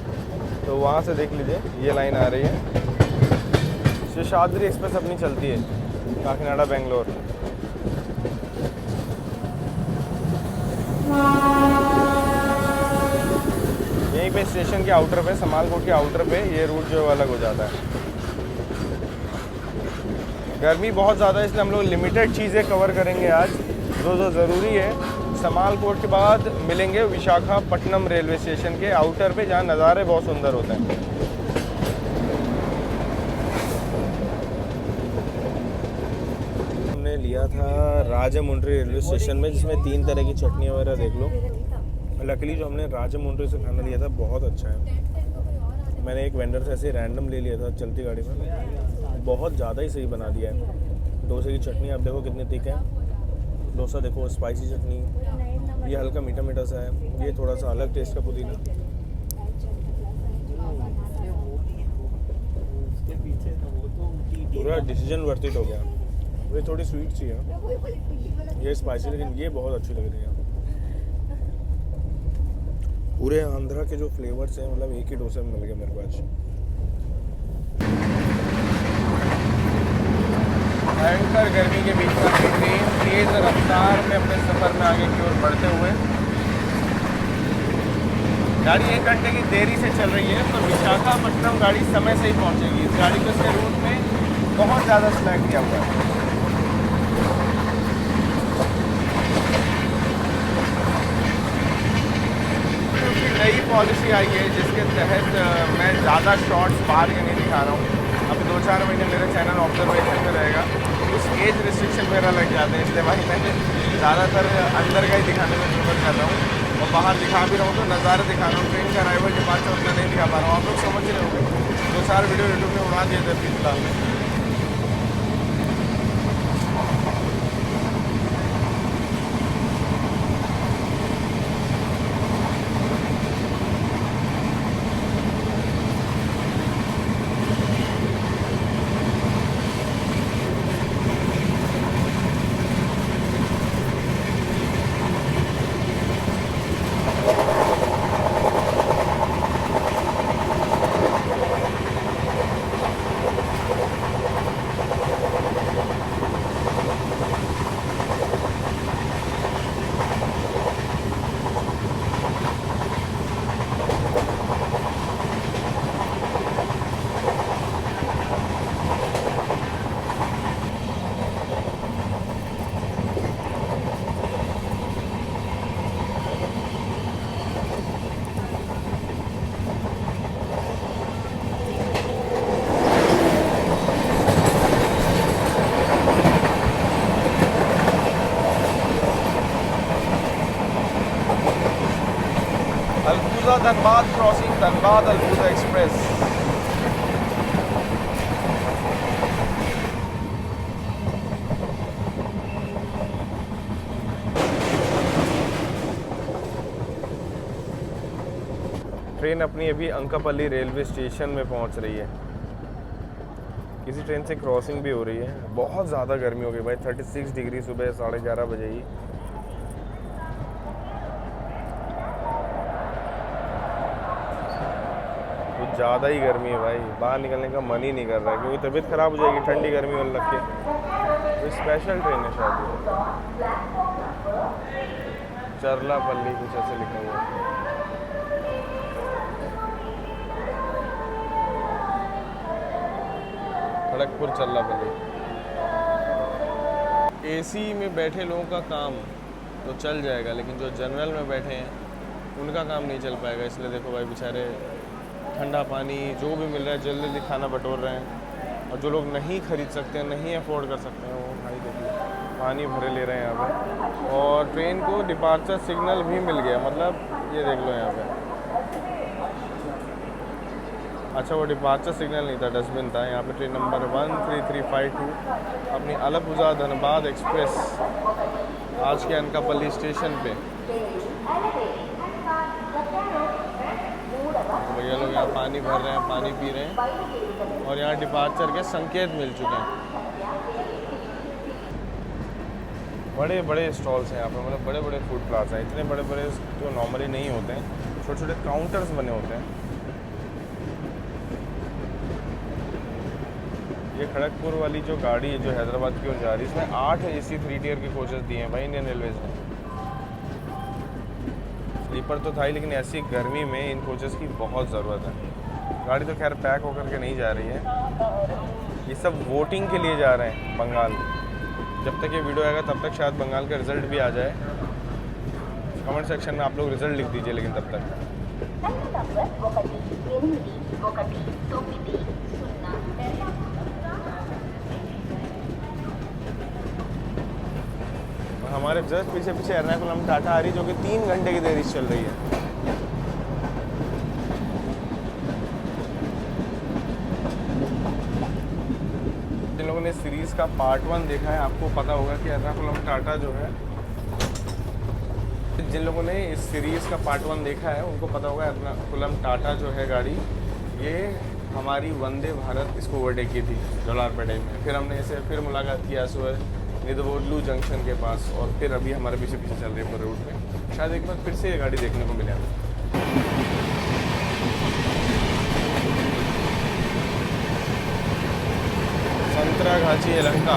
तो वहाँ से देख लीजिए ये लाइन आ रही है। शेषाद्री एक्सप्रेस अपनी चलती है काकीनाडा बेंगलोर। यहीं पे स्टेशन के आउटर पे, समालकोट के आउटर पे ये रूट जो अलग हो जाता है। गर्मी बहुत ज़्यादा है इसलिए हम लोग लिमिटेड चीज़ें कवर करेंगे आज जो ज़रूरी है। समालकोट के बाद मिलेंगे विशाखापट्टनम रेलवे स्टेशन के आउटर पे, जहाँ नज़ारे बहुत सुंदर होते हैं। हमने लिया था राजमुंड्री रेलवे स्टेशन में, जिसमें 3 तरह की चटनी वगैरह देख लो। लकीली जो हमने राजमुंड्री से खाना लिया था बहुत अच्छा है। मैंने एक वेंडर से ऐसे रैंडम ले लिया था चलती गाड़ी में, बहुत ज़्यादा ही सही बना दिया है। डोसे की चटनी आप देखो कितनी थिक है, डोसा देखो स्पाइसी चटनी, ये हल्का मीठा मीठा सा है, ये थोड़ा सा अलग टेस्ट का पुदीना। पूरा डिसीजन वर्थ इट हो गया। ये थोड़ी स्वीट सी है, ये स्पाइसी, लेकिन ये बहुत अच्छी लग रही है। पूरे आंध्रा के जो फ्लेवर्स हैं मतलब एक ही डोसे में मिल गए मेरे को आज। भयंकर गर्मी के बीच में ट्रेन तेज रफ्तार में अपने सफ़र में आगे की ओर बढ़ते हुए, गाड़ी 1 घंटे की देरी से चल रही है, तो विशाखापट्टनम गाड़ी समय से ही पहुंचेगी। इस गाड़ी को इसके रूट में बहुत ज़्यादा स्लैग किया हुआ है। नई पॉलिसी आई है जिसके तहत मैं ज़्यादा शॉर्ट्स बाहर के नहीं दिखा रहा हूँ। अभी 2-4 महीने मेरा चैनल ऑब्जर्वेशन में रहेगा, कुछ एज रिस्ट्रिक्शन वगैरह लग जाते हैं, इसलिए भाई मैं ज़्यादातर अंदर का ही दिखाने में प्रेफर करता हूँ। और बाहर दिखा भी रहा हूँ तो नज़ारे दिखा रहा हूँ, ट्रेन का अराइवल डिपार्चर उतना नहीं दिखा पा रहा हूँ। आप लोग समझ रहे होंगे, 2-4 वीडियो यूट्यूब में उड़ा दिए थे फिलहाल में। Dhanbad crossing, Dhanbad Alappuzha express. Train अपनी अभी अंकापल्ली रेलवे स्टेशन में पहुंच रही है। किसी ट्रेन से क्रॉसिंग भी हो रही है। बहुत ज़्यादा गर्मी हो गई भाई, 36 डिग्री सुबह 11:30 बजे ही। कुछ ज़्यादा ही गर्मी है भाई, बाहर निकलने का मन ही नहीं कर रहा है, क्योंकि तबीयत ख़राब हो जाएगी ठंडी गर्मी में लग के। तो स्पेशल ट्रेन है शायद, चरलापल्ली कुछ ऐसे लिखा हुआ है। खड़गपुर चरलापल्ली। एसी में बैठे लोगों का काम तो चल जाएगा, लेकिन जो जनरल में बैठे हैं उनका काम नहीं चल पाएगा। इसलिए देखो भाई बेचारे ठंडा पानी जो भी मिल रहा है जल्दी जल्दी खाना बटोर रहे हैं, और जो लोग नहीं खरीद सकते हैं, नहीं अफोर्ड कर सकते हैं, वो भाई देखिए पानी भरे ले रहे हैं यहाँ पे। और ट्रेन को डिपार्चर सिग्नल भी मिल गया, मतलब ये देख लो यहाँ पे। अच्छा वो डिपार्चर सिग्नल नहीं था, डस्टबिन था। यहाँ पे ट्रेन नंबर 13352 अपनी अलबुजा धनबाद एक्सप्रेस आज के अनकापल्ली स्टेशन पे। तो भैया लोग यहाँ पानी भर रहे हैं, पानी पी रहे हैं, और यहाँ डिपार्चर के संकेत मिल चुके हैं। बड़े बड़े स्टॉल्स हैं यहाँ पे, मतलब बड़े बड़े फूड प्लाजा हैं, इतने बड़े बड़े जो नॉर्मली नहीं होते हैं, छोटे छोटे काउंटर्स बने होते हैं। ये खड़गपुर वाली जो गाड़ी है जो हैदराबाद की ओर जा रही है, इसमें 8 AC 3 टियर के कोचेस दिए हैं भाई इंडियन रेलवेज ने। स्लीपर तो था ही, लेकिन ऐसी गर्मी में इन कोचेस की बहुत ज़रूरत है। गाड़ी तो खैर पैक होकर के नहीं जा रही है। ये सब वोटिंग के लिए जा रहे हैं बंगाल। जब तक ये वीडियो आएगा तब तक शायद बंगाल का रिज़ल्ट भी आ जाए। कमेंट सेक्शन में आप लोग रिज़ल्ट लिख दीजिए, लेकिन तब तक हमारे जस्ट पीछे पीछे एर्नाकुलम टाटा आ रही, जो कि 3 घंटे की देरी से चल रही है। जिन लोगों ने सीरीज़ का पार्ट 1 देखा है, आपको पता होगा कि एर्नाकुलम टाटा जो है, जिन लोगों ने इस सीरीज़ का पार्ट 1 देखा है उनको पता होगा एर्नाकुलम टाटा जो है गाड़ी, ये हमारी वंदे भारत इसको ओवरटेक की थी जोलारपेटे में। फिर हमने इसे फिर मुलाकात किया सुबह निदवोडलू जंक्शन के पास, और फिर अभी हमारे पीछे पीछे चल रही है पूरे रूट में। शायद एक बार फिर से ये गाड़ी देखने को मिले हमें। संतरागाछी यलहंका।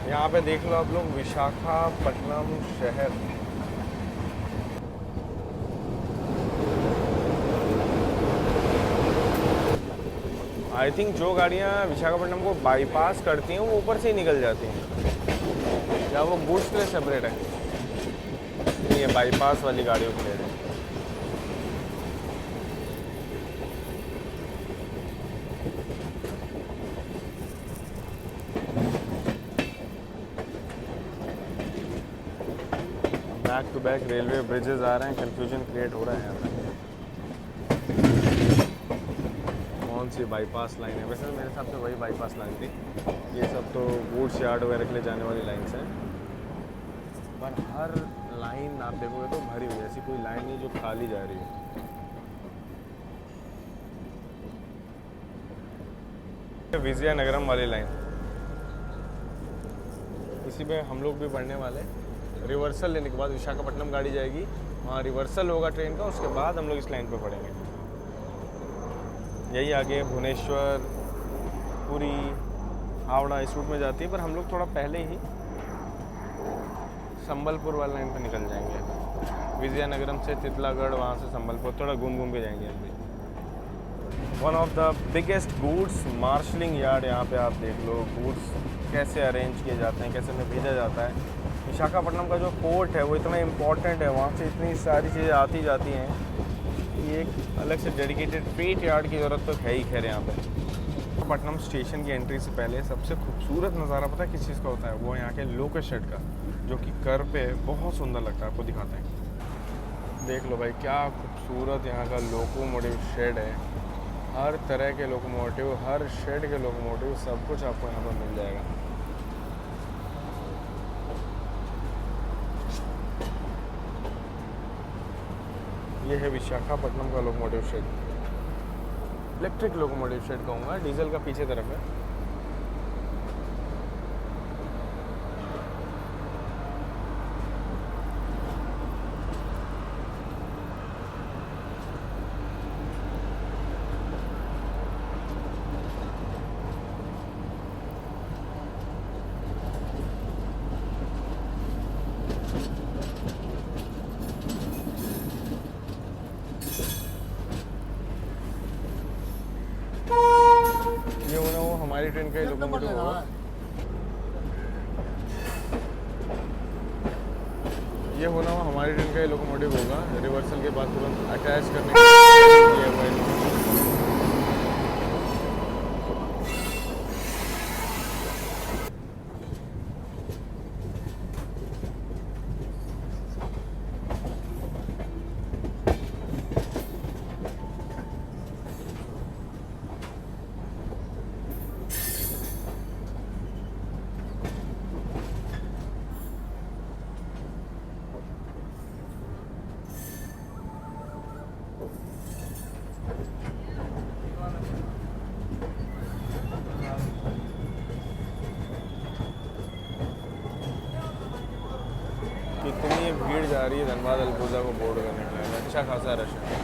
यहाँ पे देख लो आप लोग, विशाखापट्टनम शहर। आई थिंक जो गाड़ियाँ विशाखापट्टनम को बाईपास करती हैं वो ऊपर से ही निकल जाती हैं, या वो गुड्स के लिए सेपरेट है। ये बाईपास वाली गाड़ियों के लिए है। Back to back railway bridges आ रहे हैं, कंफ्यूजन क्रिएट हो रहा है यहाँ पे। कौन सी बाईपास लाइन है? वैसे मेरे हिसाब से वही बाईपास लाइन थी। ये सब तो वुड्स यार्ड वगैरह के लिए जाने वाली लाइन्स हैं, पर हर लाइन आप देखोगे तो भरी हुई है, ऐसी कोई लाइन नहीं जो खाली जा रही है। विजयनगरम वाली लाइन, इसी में हम लोग भी बढ़ने वाले हैं। रिवर्सल लेने के बाद विशाखापट्टनम गाड़ी जाएगी, वहाँ रिवर्सल होगा ट्रेन का, उसके बाद हम लोग इस लाइन पर पड़ेंगे। यही आगे भुवनेश्वर, पुरी, हावड़ा इस रूट में जाती है, पर हम लोग थोड़ा पहले ही संबलपुर वाली लाइन पर निकल जाएंगे। विजयनगरम से तितलागढ़, वहाँ से संबलपुर, थोड़ा घूम के जाएंगे हम भी। One of the biggest goods marshalling yard, यहाँ पे आप देख लो गुड्स कैसे अरेंज किए जाते हैं, कैसे उन्हें भेजा जाता है। विशाखापट्टनम का जो पोर्ट है वो इतना इम्पॉर्टेंट है, वहाँ से इतनी सारी चीज़ें आती जाती हैं कि एक अलग से डेडिकेटेड फ्रेट यार्ड की ज़रूरत तो है ही। खैर यहाँ पे विशाखापट्टनम स्टेशन की एंट्री से पहले सबसे खूबसूरत नज़ारा पता है किस चीज़ का होता है? वो यहाँ के लोकल शेड का, जो कि कर पे बहुत सुंदर लगता है। आपको दिखाते हैं, देख लो भाई क्या खूबसूरत यहाँ का लोकोमोटिव शेड है। हर तरह के लोकोमोटिव, हर शेड के लोकोमोटिव, सब कुछ आपको यहाँ पर मिल जाएगा। ये है विशाखापट्टनम का locomotive shade, electric locomotive shade कहूँगा, डीजल का पीछे तरफ है। ये होना वो हमारी ट्रेन का ही लोकोमोटिव होगा। ये होना वो हमारी ट्रेन का ही लोकोमोटिव होगा। रिवर्सल के बाद तुरंत अटैच करने के लिए हुआ है। भी जा रही है धनबाद अल्पुजा को बोर्ड करने के लिए। अच्छा खासा रश है।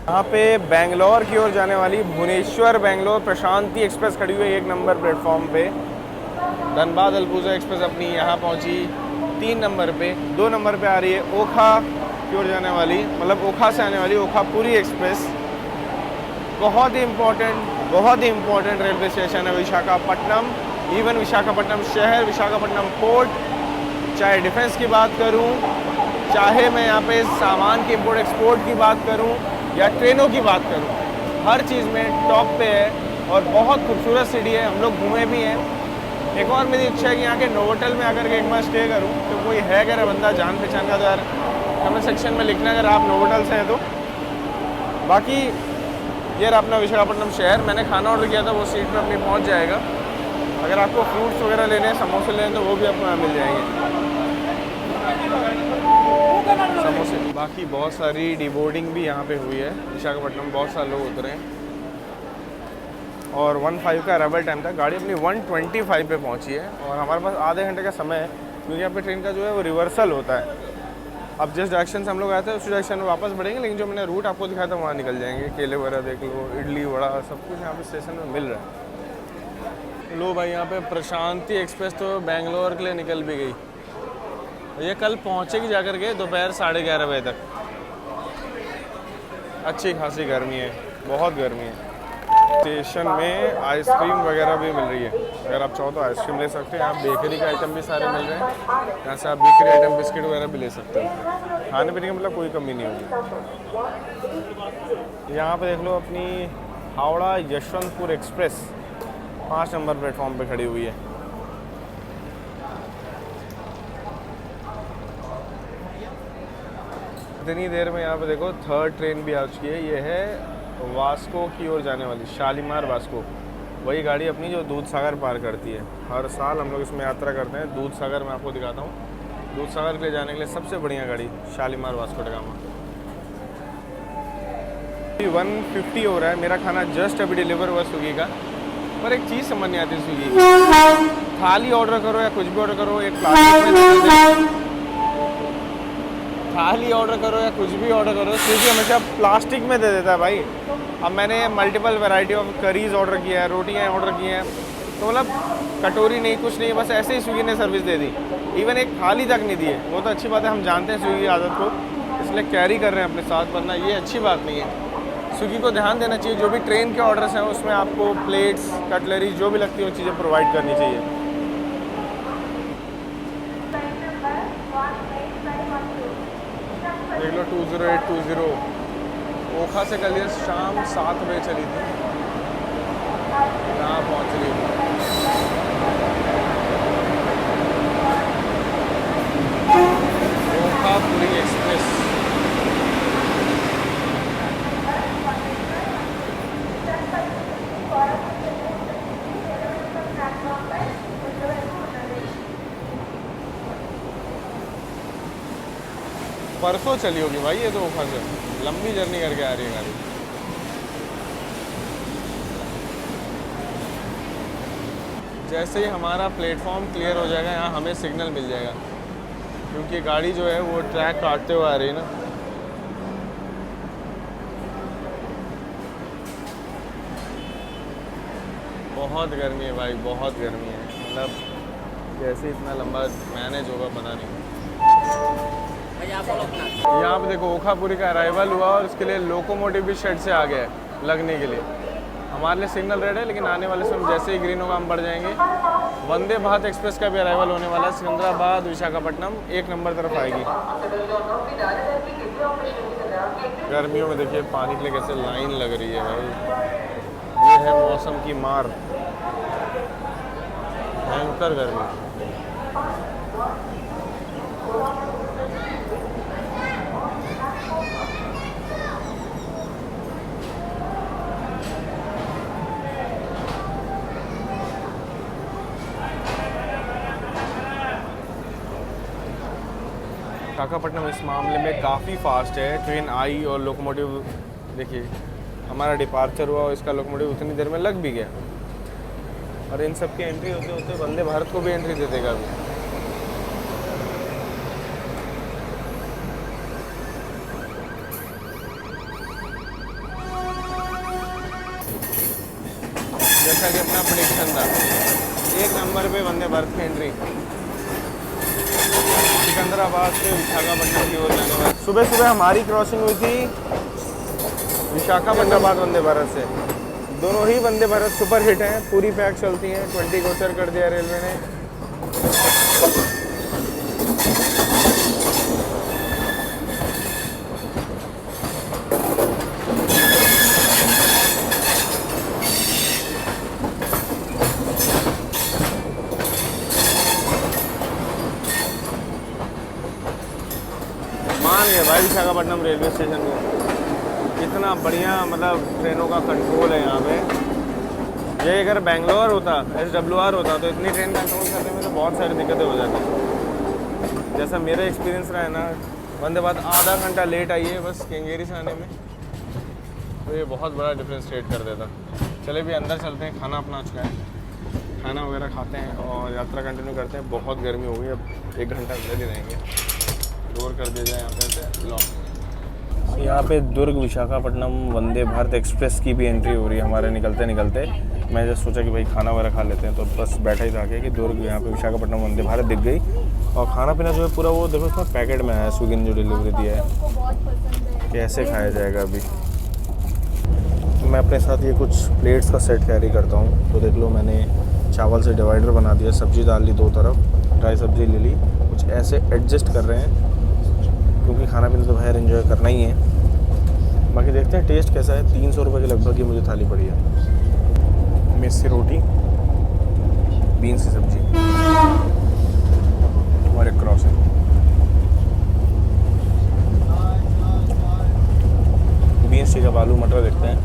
यहाँ पे बेंगलोर की ओर जाने वाली भुवनेश्वर बेंगलोर प्रशांति एक्सप्रेस खड़ी हुई है 1 नंबर प्लेटफॉर्म पे। धनबाद अल्पुजा एक्सप्रेस अपनी यहाँ पहुँची 3 नंबर पे। 2 नंबर पे आ रही है ओखा की ओर जाने वाली, मतलब ओखा से आने वाली ओखापुरी एक्सप्रेस। बहुत ही इम्पोर्टेंट रेलवे स्टेशन है विशाखापट्टनम। इवन विशाखापट्टनम शहर, विशाखापट्टनम पोर्ट, चाहे डिफेंस की बात करूं, चाहे मैं यहाँ पे सामान की इम्पोर्ट एक्सपोर्ट की बात करूं या ट्रेनों की बात करूं, हर चीज़ में टॉप पे है और बहुत खूबसूरत सिटी है। हम लोग घूमे भी हैं। एक और मेरी इच्छा है कि यहाँ के नोवोटेल में आकर के एक बार स्टे करूँ। तो कोई है अगर बंदा जान पहचान का, तो यार कमेंट सेक्शन में लिखना अगर आप नोवोटेल से हैं तो। बाकी यार अपना विशाखापट्टनम शहर, मैंने खाना ऑर्डर किया था, वो सीट में अपनी पहुँच जाएगा। अगर आपको फ्रूट्स वगैरह लेने हैं, समोसे लेने हैं, तो वो भी आपको यहाँ मिल जाएंगे, समोसे। बाकी बहुत सारी डिबोर्डिंग भी यहाँ पे हुई है विशाखापट्टनम, बहुत सारे लोग उतरे हैं। और 1:05 का अराइवल टाइम था। गाड़ी अपनी 1:25 पे पहुँची है और हमारे पास आधे घंटे का समय है, क्योंकि यहाँ पे ट्रेन का जो है वो रिवर्सल होता है। अब जिस डायरेक्शन से हम लोग आए थे उसी डायरेक्शन में वापस बढ़ेंगे, लेकिन जो मैंने रूट आपको दिखाया था वहाँ निकल जाएंगे। केले वगैरह देख लो, इडली वड़ा सब कुछ यहाँ पे स्टेशन में मिल रहा है। लो भाई, यहाँ पे प्रशांति एक्सप्रेस तो बेंगलोर के लिए निकल भी गई। ये कल पहुँचेगी जाकर के दोपहर 11:30 बजे तक। अच्छी खासी गर्मी है, बहुत गर्मी है। स्टेशन में आइसक्रीम वगैरह भी मिल रही है। अगर आप चाहो तो आइसक्रीम ले सकते हैं। यहाँ बेकरी के आइटम भी सारे मिल रहे हैं। यहाँ से आप बेकरी आइटम, बिस्किट वगैरह भी ले सकते हैं। खाने पीने की मतलब कोई कमी नहीं होगी। यहाँ पे देख लो अपनी Howrah Yesvantpur express 5 number platform पे खड़ी हुई है। इतनी देर में यहाँ पे देखो 3rd ट्रेन भी आ चुकी है। ये है वास्को की ओर जाने वाली, शालीमार वास्को। वही गाड़ी अपनी जो दूध सागर पार करती है। हर साल हम लोग इसमें यात्रा करते हैं। दूध सागर मैं आपको दिखाता हूँ। दूध सागर के लिए जाने के लिए सबसे बढ़िया गाड़ी शालीमार वास्को ड गामा। 1:50 हो रहा है। मेरा खाना जस्ट अभी डिलीवर हुआ स्विगी का। पर एक चीज़ समझ नहीं आती स्विगी, थाली ऑर्डर करो या कुछ भी ऑर्डर करो, एक प्लास्टिक में दे देते हैं। थाली ऑर्डर करो या कुछ भी ऑर्डर करो, स्विगी हमेशा प्लास्टिक में दे देता है भाई। अब मैंने multiple variety of curries order किया है, रोटियाँ ऑर्डर की हैं, तो मतलब कटोरी नहीं, कुछ नहीं, बस ऐसे ही स्विगी ने सर्विस दे दी। इवन एक थाली तक नहीं दी है। वो तो अच्छी बात है, हम जानते हैं स्विगी की आदत को, इसलिए कैरी कर रहे हैं अपने साथ, वरना ये अच्छी बात नहीं है। स्विगी को ध्यान देना चाहिए, जो भी ट्रेन के ऑर्डर्स हैं उसमें आपको प्लेट्स, कटलरी जो भी लगती है वो चीज़ें प्रोवाइड करनी चाहिए। देख लो 20820 ओखा से कल शाम 7 बजे चली थी, यहाँ पहुँच रही है। ओखापुरी एक्सप्रेस। परसों चली होगी भाई ये तो ओखा से, लंबी जर्नी करके आ रही है गाड़ी। जैसे ही हमारा प्लेटफॉर्म क्लियर हो जाएगा, यहाँ हमें सिग्नल मिल जाएगा, क्योंकि गाड़ी जो है वो ट्रैक काटते हुए आ रही है ना। बहुत गर्मी है भाई, बहुत गर्मी है। मतलब कैसे इतना लंबा मैनेज होगा पता नहीं। यहाँ पे देखो ओखापुरी का अराइवल हुआ और उसके लिए लोकोमोटिव भी शेड से आ गया है लगने के लिए। हमारे लिए सिग्नल रेड है, लेकिन आने वाले समय जैसे ही ग्रीन होगा हम बढ़ जाएंगे। वंदे भारत एक्सप्रेस का भी अराइवल होने वाला है। सिकंदराबाद विशाखापट्टनम 1 नंबर तरफ आएगी। गर्मियों में देखिए पानी के लिए कैसे लाइन लग रही है भाई। ये है मौसम की मार, भयंकर गर्मी। विशाखापट्टनम इस मामले में काफ़ी फास्ट है। ट्रेन आई और लोकोमोटिव देखिए, हमारा डिपार्चर हुआ और इसका लोकोमोटिव उतनी देर में लग भी गया। और इन सब की एंट्री होते होते वंदे भारत को भी एंट्री दे देगा अभी। जैसा कि अपना प्रेडिक्शन था, 1 नंबर पे वंदे भारत की एंट्री सिकंदराबाद से विशाखापट्टनम की ओर जाने वाली। सुबह सुबह हमारी क्रॉसिंग हुई थी विशाखापट्टनम वंदे भारत से। दोनों ही वंदे भारत सुपर हिट हैं, पूरी पैक चलती हैं। 20 गोचर कर दिया रेलवे ने। मान गए भाई विशाखापट्टनम रेलवे स्टेशन को, इतना बढ़िया मतलब ट्रेनों का कंट्रोल है यहाँ पे। ये अगर बेंगलोर होता, SWR होता, तो इतनी ट्रेन कंट्रोल करने में तो बहुत सारी दिक्कतें हो जाती। जैसा मेरा एक्सपीरियंस रहा है ना, वंदे भारत आधा घंटा लेट आई है बस केंगेरी से आने में, तो ये बहुत बड़ा डिफरेंस क्रिएट कर देता। चले भी अंदर चलते हैं, खाना अपना आ चुका है, खाना वगैरह खाते हैं और यात्रा कंटिन्यू करते हैं। बहुत गर्मी हो गई, अब 1 घंटा अंदर ही रहेंगे। डोर कर दिया जाए यहाँ पे से लॉक। यहाँ पे दुर्ग विशाखापट्टनम वंदे भारत एक्सप्रेस की भी एंट्री हो रही है हमारे निकलते निकलते। मैं जब सोचा कि भाई खाना वगैरह खा लेते हैं, तो बस बैठा ही था आके कि दुर्ग यहाँ पे विशाखापट्टनम वंदे भारत दिख गई। और खाना पीना जो है पूरा वो देखो इसमें पैकेट में आया, स्विगी ने जो डिलीवरी दिया है, कैसे खाया जाएगा अभी। मैं अपने साथ ये कुछ प्लेट्स का सेट कैरी करता हूँ। तो देख लो, मैंने चावल से डिवाइडर बना दिया, सब्जी डाल ली 2 तरफ, ड्राई सब्जी ले ली। कुछ ऐसे एडजस्ट कर रहे हैं क्योंकि खाना पीना तो बाहर एंजॉय करना ही है। बाकी देखते हैं टेस्ट कैसा है। 300 रुपये के लगभग की मुझे थाली पड़ी है। मिस्सी रोटी, बीन्स की सब्जी और एक क्रॉसिंग। बीन्स ठीक है, आलू मटर देखते हैं।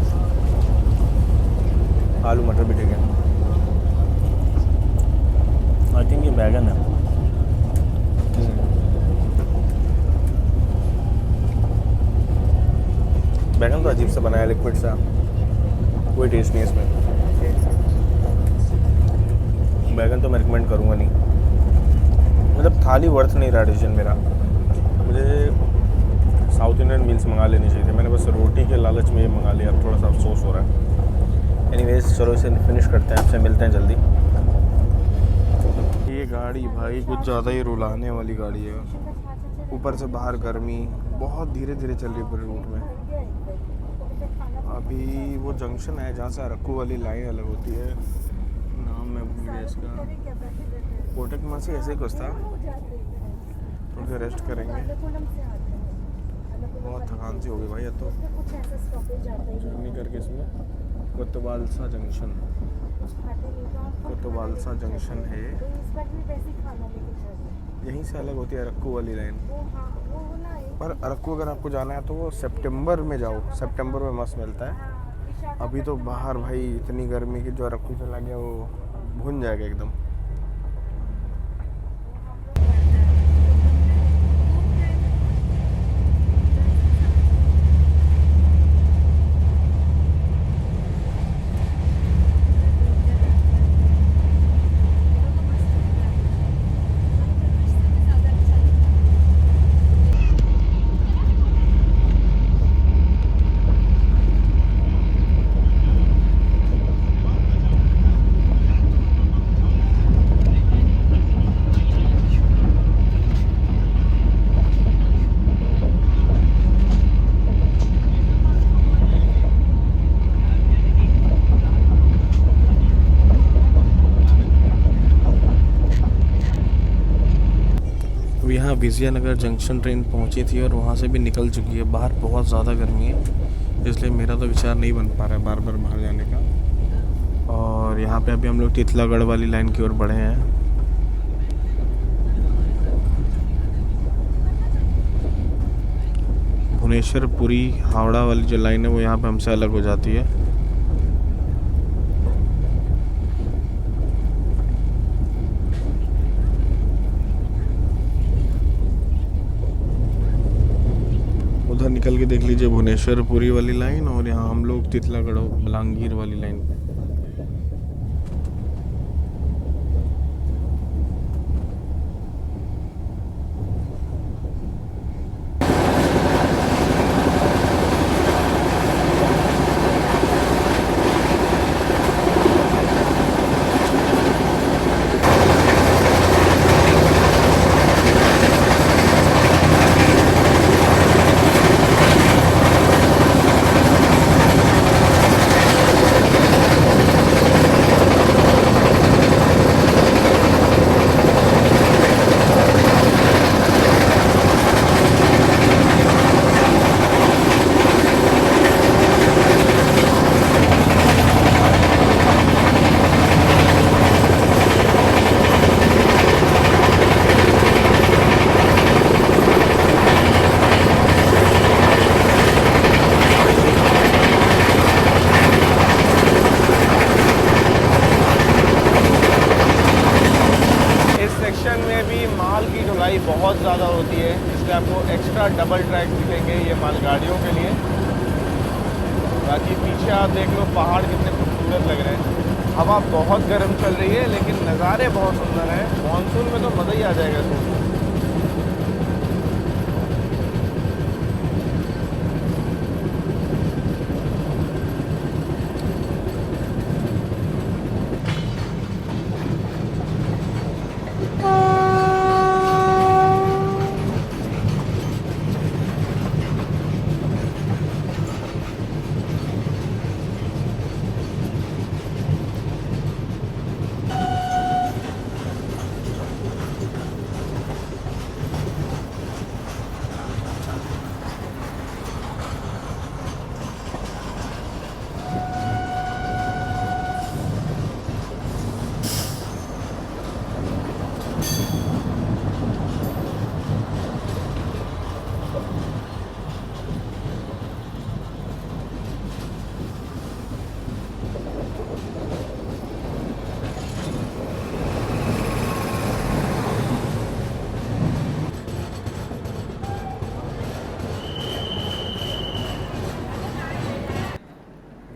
आलू मटर भी ठीक है। आई थिंक ये बैगन है। बैगन तो अजीब सा बनाया, लिक्विड सा, कोई टेस्ट नहीं है इसमें। बैगन तो मैं रिकमेंड करूँगा नहीं, मतलब थाली वर्थ नहीं रहा डिसीजन मेरा। मुझे साउथ इंडियन मील्स मंगा लेनी चाहिए थी, मैंने बस रोटी के लालच में ये मंगा लिया। अब थोड़ा सा अफसोस हो रहा है। एनीवेज चलो इसे फिनिश करते हैं, आपसे मिलते हैं जल्दी। ये गाड़ी भाई कुछ ज़्यादा ही रुलाने वाली गाड़ी है। ऊपर से बाहर गर्मी, बहुत धीरे धीरे चल रही है पूरे रूट में। अभी वो जंक्शन है जहाँ से अरक्कू वाली लाइन अलग होती है, नाम मैं भूल गया इसका, कोटक मासी ऐसे ही कुछ था। थोड़ी देर रेस्ट करेंगे, बहुत थकान सी हो गई भाई। अब तो जर्नी करके इसमें कोतवालसा जंक्शन, कोतवालसा जंक्शन है, यहीं से अलग होती है अरक्कू वाली लाइन। पर अरक्कू अगर आपको जाना है तो वो सितंबर में जाओ, सितंबर में मस्त मिलता है। अभी तो बाहर भाई इतनी गर्मी की, जो अरक्कू चला गया वो भुन जाएगा एकदम। यहाँ विजयनगर जंक्शन ट्रेन पहुँची थी और वहाँ से भी निकल चुकी है। बाहर बहुत ज़्यादा गर्मी है, इसलिए मेरा तो विचार नहीं बन पा रहा है बार बार बाहर जाने का। और यहाँ पे अभी हम लोग तितलागढ़ वाली लाइन की ओर बढ़े हैं। भुवनेश्वर पुरी हावड़ा वाली जो लाइन है वो यहाँ पे हमसे अलग हो जाती है। उधर निकल के देख लीजिए भुवनेश्वर पुरी वाली लाइन, और यहाँ हम लोग तितलागढ़ बलांगीर वाली लाइन पे। हमेशा डबल ट्रैक दिखेंगे ये मालगाड़ियों के लिए। बाकी पीछे आप देख लो पहाड़ कितने खूबसूरत लग रहे हैं। हवा बहुत गर्म चल रही है लेकिन नज़ारे बहुत सुंदर हैं। मानसून में तो मज़ा ही आ जाएगा इसमें।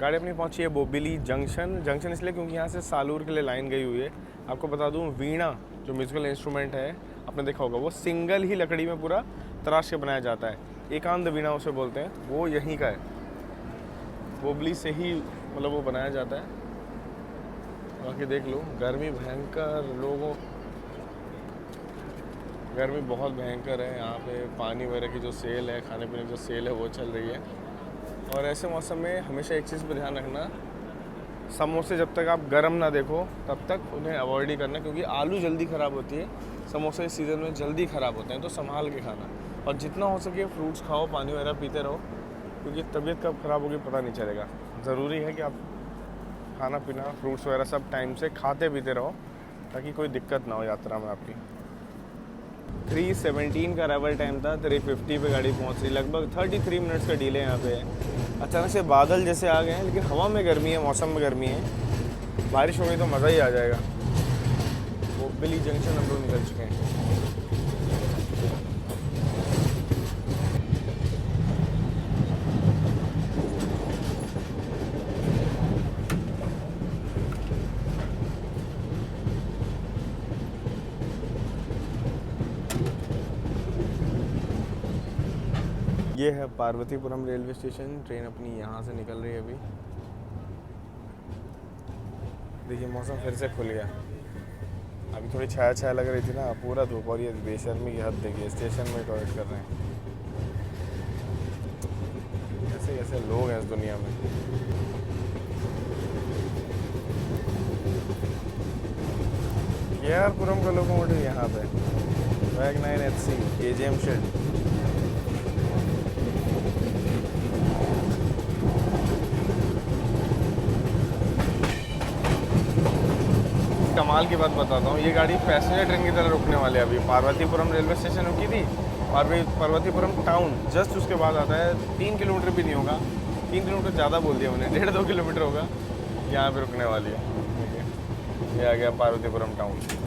गाड़ी अपनी पहुंची है बोबिली जंक्शन इसलिए क्योंकि यहाँ से सालूर के लिए लाइन गई हुई है। आपको बता दूं वीणा जो म्यूजिकल इंस्ट्रूमेंट है आपने देखा होगा वो सिंगल ही लकड़ी में पूरा तराश के बनाया जाता है। एकांत वीणा उसे बोलते हैं, वो यहीं का है, बोबली से ही मतलब वो बनाया जाता है। बाकी देख लो गर्मी भयंकर, गर्मी बहुत भयंकर है। यहाँ पे पानी वगैरह की जो सेल है, खाने पीने की जो सेल है वो चल रही है। और ऐसे मौसम में हमेशा एक चीज़ पर ध्यान रखना, समोसे जब तक आप गर्म ना देखो तब तक उन्हें अवॉइड ही करना, क्योंकि आलू जल्दी ख़राब होती है। समोसे इस सीज़न में जल्दी ख़राब होते हैं, तो संभाल के खाना। और जितना हो सके फ्रूट्स खाओ, पानी वगैरह पीते रहो, क्योंकि तबीयत कब ख़राब होगी पता नहीं चलेगा। ज़रूरी है कि आप खाना पीना फ्रूट्स वगैरह सब टाइम से खाते पीते रहो ताकि कोई दिक्कत ना हो यात्रा में आपकी। 3:17 का अराइवल टाइम था, 3:50 पे गाड़ी पहुंच रही। लगभग 33 मिनट्स का डिले यहाँ पे है। अचानक से बादल जैसे आ गए हैं, लेकिन हवा में गर्मी है, मौसम में गर्मी है। बारिश हो गई तो मज़ा ही आ जाएगा। बोबिली जंक्शन हम लोग निकल चुके हैं। ये है पार्वतीपुरम रेलवे स्टेशन। ट्रेन अपनी यहाँ से निकल रही है अभी। देखिए मौसम फिर से खुल गया। अभी थोड़ी छाया लग रही थी ना, पूरा धूप, और ये बेशर्मी की हद देखिए, स्टेशन में टॉयलेट कर रहे हैं। ऐसे ऐसे लोग हैं इस दुनिया में। केआरपुरम का लोकोमोटिव यहाँ पे, WAG 9HC KGM शेड। कमाल की बात बताता हूँ, ये गाड़ी पैसेंजर ट्रेन की तरह रुकने वाली है। अभी पार्वतीपुरम रेलवे स्टेशन रुकी थी, पार्वतीपुरम टाउन जस्ट उसके बाद आता है। 3 किलोमीटर भी नहीं होगा, 3 किलोमीटर ज़्यादा बोल दिया मैंने, 1.5-2 किलोमीटर होगा। यहाँ पे रुकने वाली है। ठीक है, ये आ गया पार्वतीपुरम टाउन।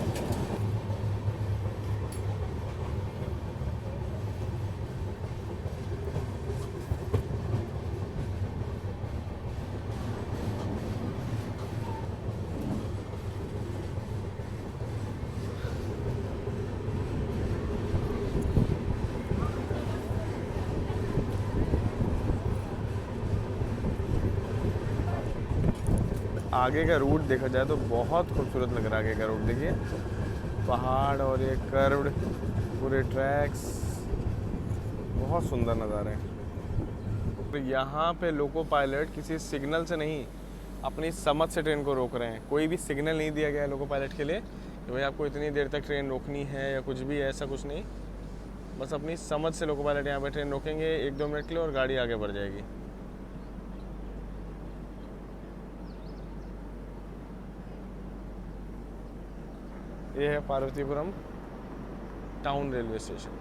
आगे का रूट देखा जाए तो बहुत खूबसूरत लग रहा है। आगे का रूट देखिए, पहाड़ और ये कर्व्ड पूरे ट्रैक्स, बहुत सुंदर नज़ारे हैं। तो यहाँ पे लोको पायलट किसी सिग्नल से नहीं, अपनी समझ से ट्रेन को रोक रहे हैं। कोई भी सिग्नल नहीं दिया गया है लोको पायलट के लिए कि भाई आपको इतनी देर तक ट्रेन रोकनी है या कुछ भी, ऐसा कुछ नहीं। बस अपनी समझ से लोको पायलट यहाँ पे ट्रेन रोकेंगे 1-2 मिनट के लिए और गाड़ी आगे बढ़ जाएगी। ये है पार्वतीपुरम टाउन रेलवे स्टेशन।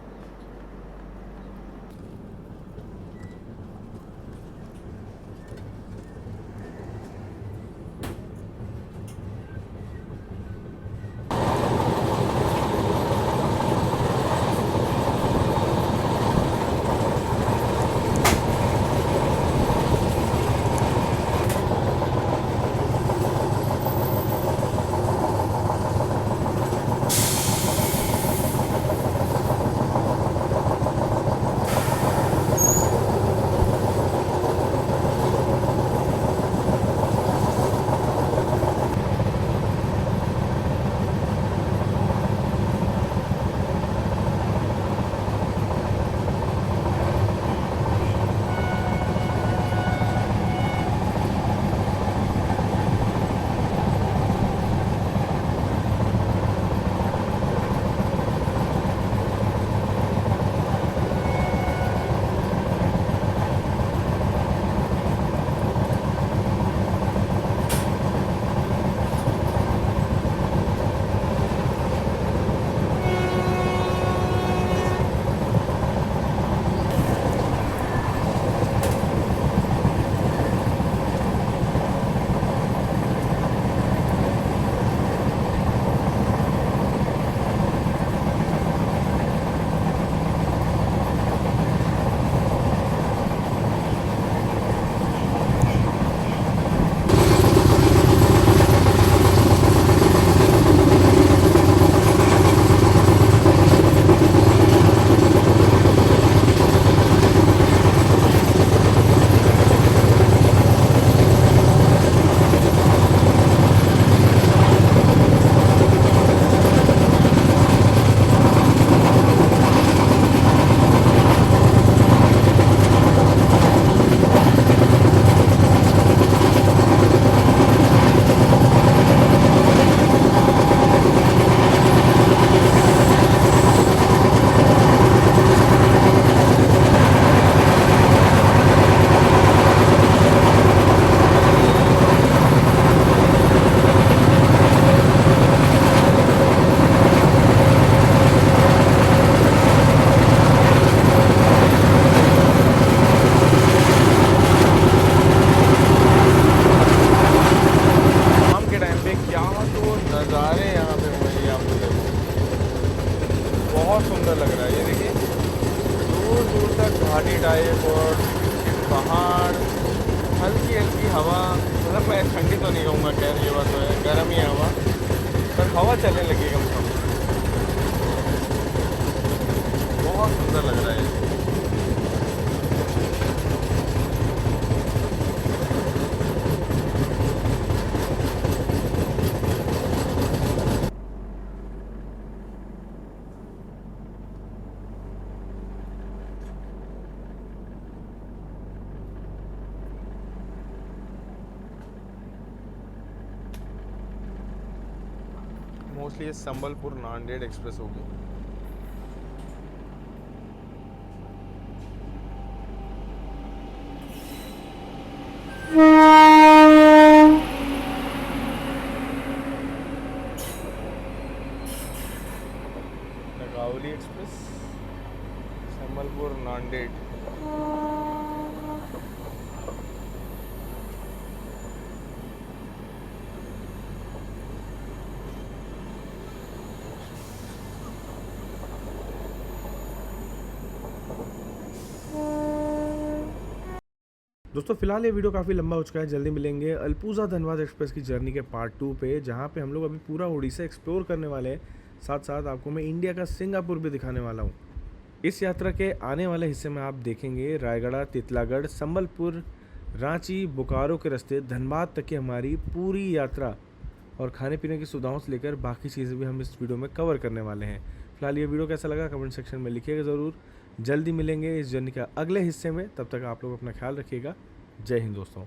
ये बात तो है, गर्म ही है हवा, पर हवा चलने लगी कम से कम। बहुत सुंदर लग रहा है ये। मोस्टली ये संबलपुर नांदेड़ एक्सप्रेस होगी। नगावली एक्सप्रेस संबलपुर नांदेड़। दोस्तों फिलहाल ये वीडियो काफ़ी लंबा हो चुका है। जल्दी मिलेंगे अल्पुजा धनबाद एक्सप्रेस की जर्नी के पार्ट 2 पे, जहाँ पे हम लोग अभी पूरा उड़ीसा एक्सप्लोर करने वाले हैं। साथ साथ आपको मैं इंडिया का सिंगापुर भी दिखाने वाला हूँ। इस यात्रा के आने वाले हिस्से में आप देखेंगे रायगढ़, तितलागढ़, संबलपुर, रांची, बोकारो के रास्ते धनबाद तक की हमारी पूरी यात्रा, और खाने पीने की सुविधाओं से लेकर बाकी चीज़ें भी हम इस वीडियो में कवर करने वाले हैं। फिलहाल ये वीडियो कैसा लगा कमेंट सेक्शन में लिखिएगा ज़रूर। जल्दी मिलेंगे इस जर्नी का अगले हिस्से में, तब तक आप लोग अपना ख्याल रखिएगा। जय हिंद दोस्तों।